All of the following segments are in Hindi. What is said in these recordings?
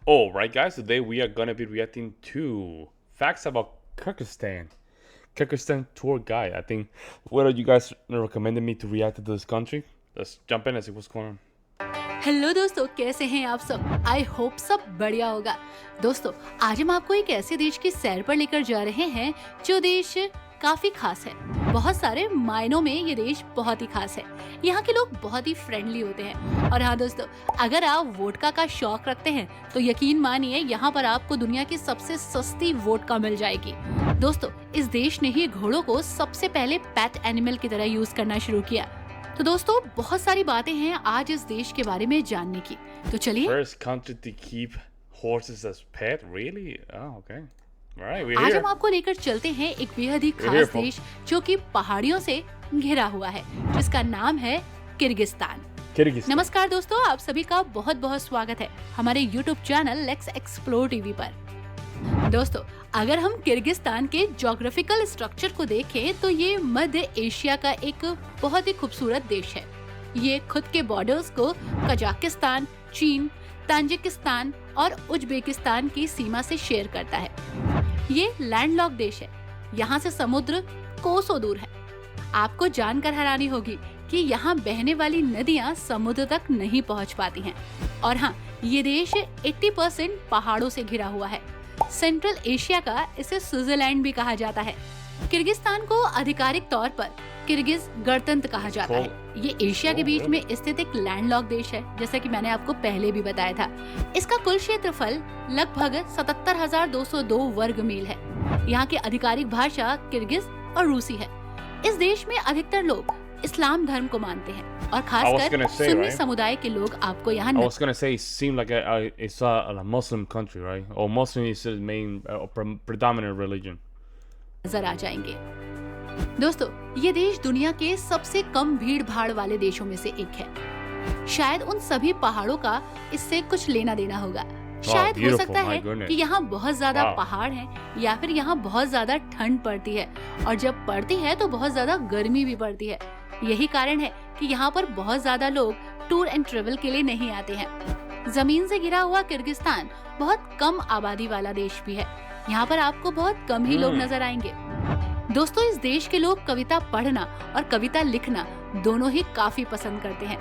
All right, guys. Today we are gonna be reacting to facts about Kyrgyzstan. Kyrgyzstan tour guide. I think what are you guys recommended me to react to this country? Let's jump in and see what's going on. Hello दोस्तों, कैसे हैं आप सब? आई होप सब बढ़िया होगा। दोस्तों, आज हम आपको एक ऐसे देश की सैर पर लेकर जा रहे हैं जो देश काफी खास है। बहुत सारे मायनों में ये देश बहुत ही खास है। यहाँ के लोग बहुत ही फ्रेंडली होते हैं। और हाँ दोस्तों, अगर आप वोडका का शौक रखते हैं तो यकीन मानिए यहाँ पर आपको दुनिया की सबसे सस्ती वोडका मिल जाएगी। दोस्तों, इस देश ने ही घोड़ों को सबसे पहले पेट एनिमल की तरह यूज करना शुरू किया। तो दोस्तों, बहुत सारी बातें हैं आज इस देश के बारे में जानने की। तो चलिए। First country to keep horses as pet? Really? Oh, okay. All right, we're आज here. हम आपको लेकर चलते हैं एक बेहद ही We're here, खास देश जो कि पहाड़ियों से घिरा हुआ है, जिसका नाम है किर्गिस्तान। Kyrgyzstan. नमस्कार दोस्तों, आप सभी का बहुत बहुत स्वागत है हमारे YouTube channel let's explore TV पर। दोस्तों, अगर हम किर्गिस्तान के ज्योग्राफिकल स्ट्रक्चर को देखें तो ये मध्य एशिया का एक बहुत ही खूबसूरत देश है। ये खुद के बॉर्डर्स को कजाकिस्तान, चीन, ताजिकिस्तान और उज्बेकिस्तान की सीमा से शेयर करता है। ये लैंडलॉक देश है। यहाँ से समुद्र कोसों दूर है। आपको जानकर हैरानी होगी कि यहाँ बहने वाली नदियाँ समुद्र तक नहीं पहुँच पाती हैं। और हाँ, ये देश 80% पहाड़ों से घिरा हुआ है। सेंट्रल एशिया का इसे स्विट्जरलैंड भी कहा जाता है। किर्गिस्तान को आधिकारिक तौर पर किर्गिज गणतंत्र कहा जाता है। ये एशिया के बीच में स्थित एक लैंडलॉक देश है, जैसा कि मैंने आपको पहले भी बताया था। इसका कुल क्षेत्रफल लगभग 77,202 वर्ग मील है। यहाँ की आधिकारिक भाषा किर्गिज और रूसी है। इस देश में अधिकतर लोग इस्लाम धर्म को मानते हैं और खासकर सुन्नी समुदाय के लोग आपको यहाँ I was gonna say it seemed like it's a Muslim country, right? Or Muslim is the main predominant religion. नजर आ जाएंगे। दोस्तों, ये देश दुनिया के सबसे कम भीड़ भाड़ वाले देशों में से एक है। शायद उन सभी पहाड़ों का इससे कुछ लेना देना होगा। शायद हो सकता है कि यहाँ बहुत ज्यादा पहाड़ हैं या फिर यहाँ बहुत ज्यादा ठंड पड़ती है, और जब पड़ती है तो बहुत ज्यादा गर्मी भी पड़ती है। यही कारण है कि यहाँ पर बहुत ज्यादा लोग टूर एंड ट्रेवल के लिए नहीं आते हैं। जमीन से घिरा हुआ किर्गिस्तान बहुत कम आबादी वाला देश भी है। यहाँ पर आपको बहुत कम ही लोग नजर आएंगे। दोस्तों, इस देश के लोग कविता पढ़ना और कविता लिखना दोनों ही काफी पसंद करते हैं।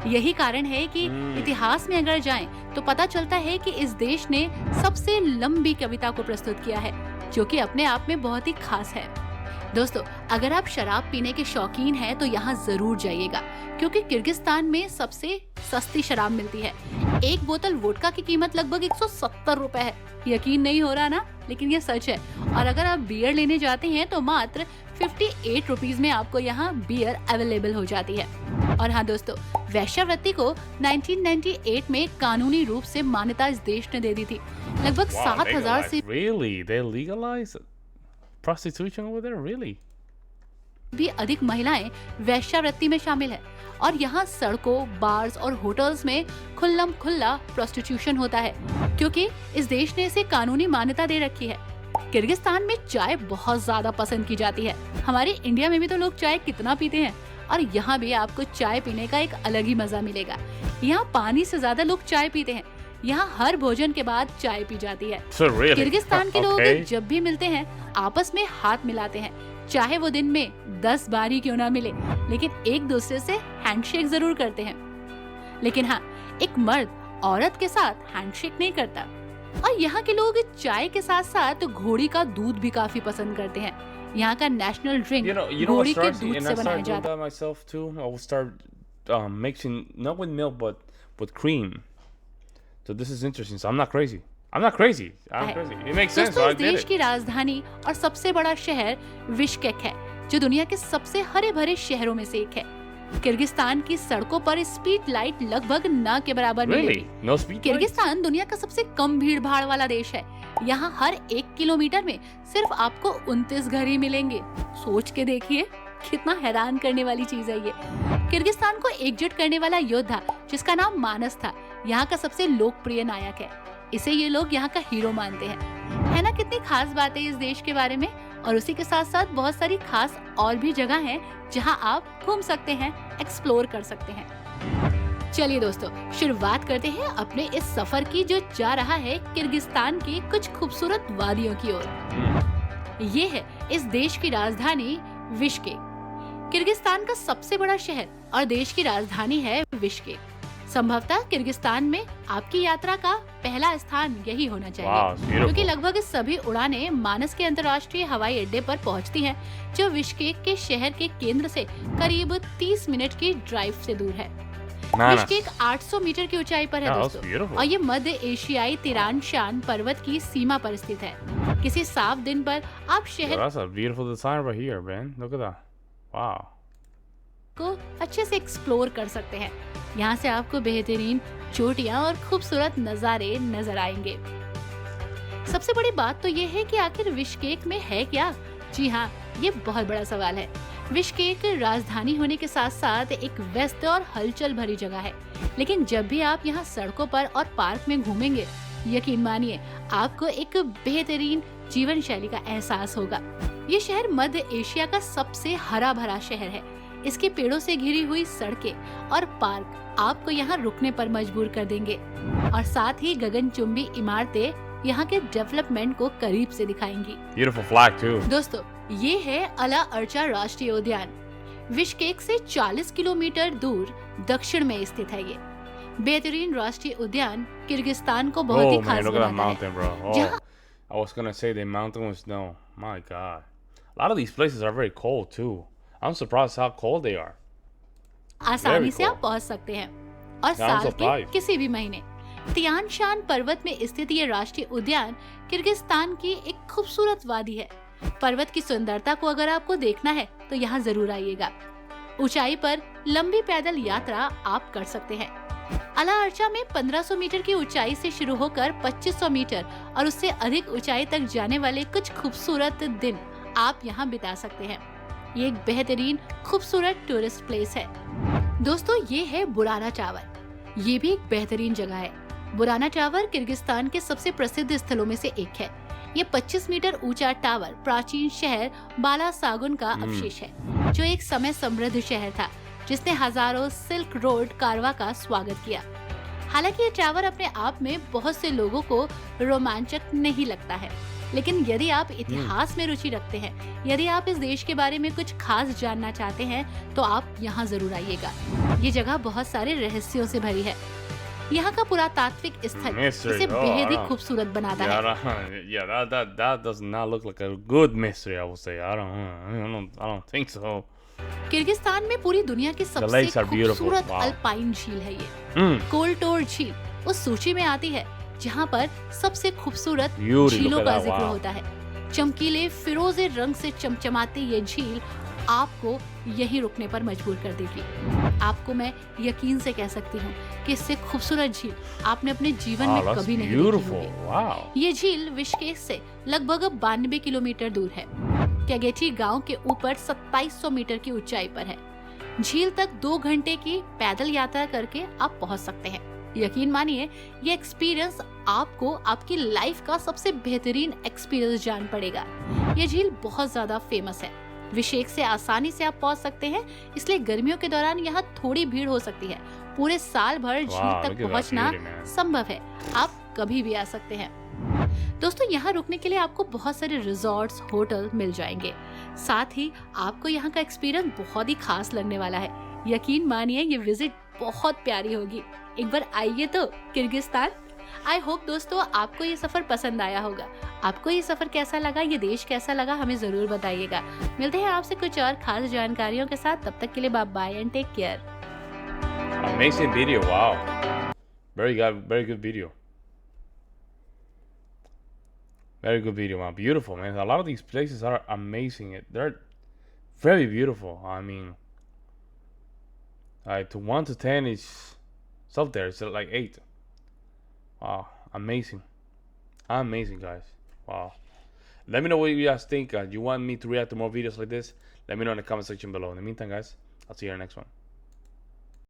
यही कारण है कि इतिहास में अगर जाएं तो पता चलता है कि इस देश ने सबसे लंबी कविता को प्रस्तुत किया है, जो कि अपने आप में बहुत ही खास है। दोस्तों, अगर आप शराब पीने के शौकीन हैं तो यहाँ जरूर जाइएगा, क्योंकि किर्गिस्तान में सबसे सस्ती शराब मिलती है। एक बोतल वोडका की कीमत लगभग 170 रुपए है। यकीन नहीं हो रहा ना, लेकिन ये सच है। और अगर आप बियर लेने जाते हैं तो मात्र 58 रुपीज में आपको यहाँ बियर अवेलेबल हो जाती है। और हाँ दोस्तों, वेश्यावृत्ति को 1998 में कानूनी रूप से मान्यता इस देश ने दे दी थी। लगभग 7,000 से Prostitution over there, really? भी अधिक महिलाएं वेश्यावृत्ति में शामिल है। और यहाँ सड़कों, बार्स और होटल्स में खुल्लम खुल्ला प्रोस्टिट्यूशन होता है, क्योंकि इस देश ने इसे कानूनी मान्यता दे रखी है। किर्गिस्तान में चाय बहुत ज्यादा पसंद की जाती है। हमारे इंडिया में भी तो लोग चाय कितना पीते हैं, और यहाँ भी आपको चाय पीने का एक अलग ही मजा मिलेगा। यहाँ पानी से ज्यादा लोग चाय पीते हैं। यहाँ हर भोजन के बाद चाय पी जाती है। किर्गिस्तान के लोग जब भी मिलते हैं आपस में हाथ मिलाते हैं, चाहे वो दिन में 10 बार ही क्यों ना मिले, लेकिन एक दूसरे से हैंडशेक जरूर करते हैं। लेकिन हाँ, एक मर्द औरत के साथ हैंडशेक नहीं करता। और यहाँ के लोग चाय के साथ साथ घोड़ी का दूध भी काफी पसंद करते हैं। यहाँ का नेशनल ड्रिंक घोड़ी के दूध से बनाया जाता है। Mixing not with milk but cream. So this is interesting. So I'm not crazy. I'm crazy. It makes sense. दोस्तों, इस देश की राजधानी और सबसे बड़ा शहर बिश्केक है, जो दुनिया के सबसे हरे भरे शहरों में से एक है। किर्गिस्तान की सड़कों पर स्पीड लाइट लगभग न के बराबर मिलेगी। किर्गिस्तान दुनिया का सबसे कम भीड़ भाड़ वाला देश है। यहाँ हर 1 किलोमीटर में सिर्फ आपको 29 घर ही मिलेंगे। सोच के देखिए, कितना हैरान करने वाली चीज है ये। किर्गिस्तान को एकजुट करने वाला योद्धा, जिसका नाम मानस था, यहाँ का सबसे लोकप्रिय नायक है। इसे ये लोग यहाँ का हीरो मानते हैं। है ना कितनी खास बात है इस देश के बारे में। और उसी के साथ साथ बहुत सारी खास और भी जगह हैं जहाँ आप घूम सकते हैं, एक्सप्लोर कर सकते हैं। चलिए दोस्तों, शुरुआत करते हैं अपने इस सफर की, जो जा रहा है किर्गिस्तान की कुछ खूबसूरत वादियों की ओर। ये है इस देश की राजधानी बिश्केक। किर्गिस्तान का सबसे बड़ा शहर और देश की राजधानी है बिश्केक। संभवतः किर्गिस्तान में आपकी यात्रा का पहला स्थान यही होना Wow, चाहिए, it's beautiful. क्योंकि लगभग सभी उड़ानें मानस के अंतर्राष्ट्रीय हवाई अड्डे पर पहुंचती हैं, जो बिश्केक के शहर के केंद्र से करीब 30 मिनट की ड्राइव से दूर है। Manas. बिश्केक 800 मीटर की ऊंचाई पर है Yeah, that's दोस्तों, beautiful. और ये मध्य एशियाई तिरान शान पर्वत की सीमा पर स्थित है। किसी साफ दिन पर आप Yo, शहर that's a beautiful design right here, man. Look at that. Wow. को अच्छे से एक्सप्लोर कर सकते हैं। यहाँ से आपको बेहतरीन चोटियाँ और खूबसूरत नज़ारे नजर आएंगे। सबसे बड़ी बात तो ये है कि आखिर बिश्केक में है क्या? जी हाँ, ये बहुत बड़ा सवाल है। बिश्केक राजधानी होने के साथ साथ एक व्यस्त और हलचल भरी जगह है, लेकिन जब भी आप यहाँ सड़कों पर और पार्क में घूमेंगे, यकीन मानिए आपको एक बेहतरीन जीवन शैली का एहसास होगा। ये शहर मध्य एशिया का सबसे हरा भरा शहर है। इसके पेड़ों से घिरी हुई सड़कें और पार्क आपको यहाँ रुकने पर मजबूर कर देंगे, और साथ ही गगनचुंबी इमारतें यहाँ के डेवलपमेंट को करीब से दिखाएंगी। Beautiful flag too. दोस्तों, ये है अला अर्चा राष्ट्रीय उद्यान। बिश्केक से 40 किलोमीटर दूर दक्षिण में स्थित है। ये बेहतरीन राष्ट्रीय उद्यान किर्गिस्तान को बहुत ही Oh man, खास look at that बनाता है। mountain, bro. Oh, जहाँ I was gonna say the mountain with snow. My God. A lot of these places are very cold too. I'm surprised how cold they are. आसानी Very से आप cool. पहुंच सकते हैं, और I'm साल के surprised. किसी भी महीने। तियान शान पर्वत में स्थित ये राष्ट्रीय उद्यान किर्गिस्तान की एक खूबसूरत वादी है। पर्वत की सुंदरता को अगर आपको देखना है तो यहाँ जरूर आइएगा। ऊंचाई पर लंबी पैदल यात्रा आप कर सकते हैं। अला अर्चा में 1500 मीटर की ऊंचाई से शुरू होकर 2500 मीटर और उससे अधिक ऊंचाई तक जाने वाले कुछ खूबसूरत दिन आप यहाँ बिता सकते हैं। ये एक बेहतरीन खूबसूरत टूरिस्ट प्लेस है। दोस्तों, ये है बुराना टावर। ये भी एक बेहतरीन जगह है। बुराना टावर किर्गिस्तान के सबसे प्रसिद्ध स्थलों में से एक है। ये 25 मीटर ऊंचा टावर प्राचीन शहर बालासागुन का अवशेष है, जो एक समय समृद्ध शहर था, जिसने हजारों सिल्क रोड कारवा का स्वागत किया। हालांकि ये टावर अपने आप में बहुत से लोगों को रोमांचक नहीं लगता है, लेकिन यदि आप इतिहास में रुचि रखते हैं, यदि आप इस देश के बारे में कुछ खास जानना चाहते हैं, तो आप यहाँ जरूर आइएगा। ये जगह बहुत सारे रहस्यों से भरी है। यहाँ का पुरातात्विक स्थल Mystery. इसे Oh, बेहद ही I don't- खूबसूरत बनाता Yeah, है। that does not look like a good mystery. I would say. I don't think so. Kyrgyzstan में पूरी दुनिया की सबसे lakes are beautiful. खूबसूरत Wow. अल्पाइन झील है ये। Mm. कोल्टोर झील उस सूची में आती है जहाँ पर सबसे खूबसूरत Beauty, झीलों look at का that, जिक्र wow. होता है। चमकीले फिरोजे रंग से चमचमाती ये झील आपको यहीं रुकने पर मजबूर कर देगी। आपको मैं यकीन से कह सकती हूँ कि इससे खूबसूरत झील आपने अपने जीवन Wow, में that's कभी नहीं देखी beautiful. होगी। Wow. ये झील बिश्केक से लगभग 92 किलोमीटर दूर है। कैगेटी गांव के ऊपर 2700 मीटर की ऊंचाई पर है। झील तक 2 घंटे की पैदल यात्रा करके आप पहुंच सकते हैं। यकीन मानिए, ये एक्सपीरियंस आपको आपकी लाइफ का सबसे बेहतरीन एक्सपीरियंस जान पड़ेगा। ये झील बहुत ज्यादा फेमस है। बिश्केक से आसानी से आप पहुंच सकते हैं, इसलिए गर्मियों के दौरान यहाँ थोड़ी भीड़ हो सकती है। पूरे साल भर झील Wow, तक look at that पहुंचना beauty, man. संभव है। आप कभी भी आ सकते हैं। दोस्तों, यहाँ रुकने के लिए आपको बहुत सारे रिजॉर्ट्स, होटल मिल जाएंगे। साथ ही आपको यहाँ का एक्सपीरियंस बहुत ही खास लगने वाला है। यकीन मानिए, ये विजिट बहुत प्यारी होगी। एक बार आइए तो किर्गिस्तान। आई होप दोस्तों आपको ये सफर पसंद आया होगा। आपको ये सफर कैसा लगा, ये देश कैसा लगा, हमें जरूर बताइएगा। मिलते हैं आपसे कुछ और खास जानकारियों के साथ। तब तक के लिए bye and take care. Amazing video. Wow. Very good video. Very good video, man. Beautiful, man. A lot of these places are amazing. They're very beautiful. I mean, to 1 to 10 is it's up there. It's like 8. Wow, amazing. Amazing, guys. Wow. Let me know what you guys think. You want me to react to more videos like this? Let me know in the comment section below. In the meantime, guys, I'll see you in the next one.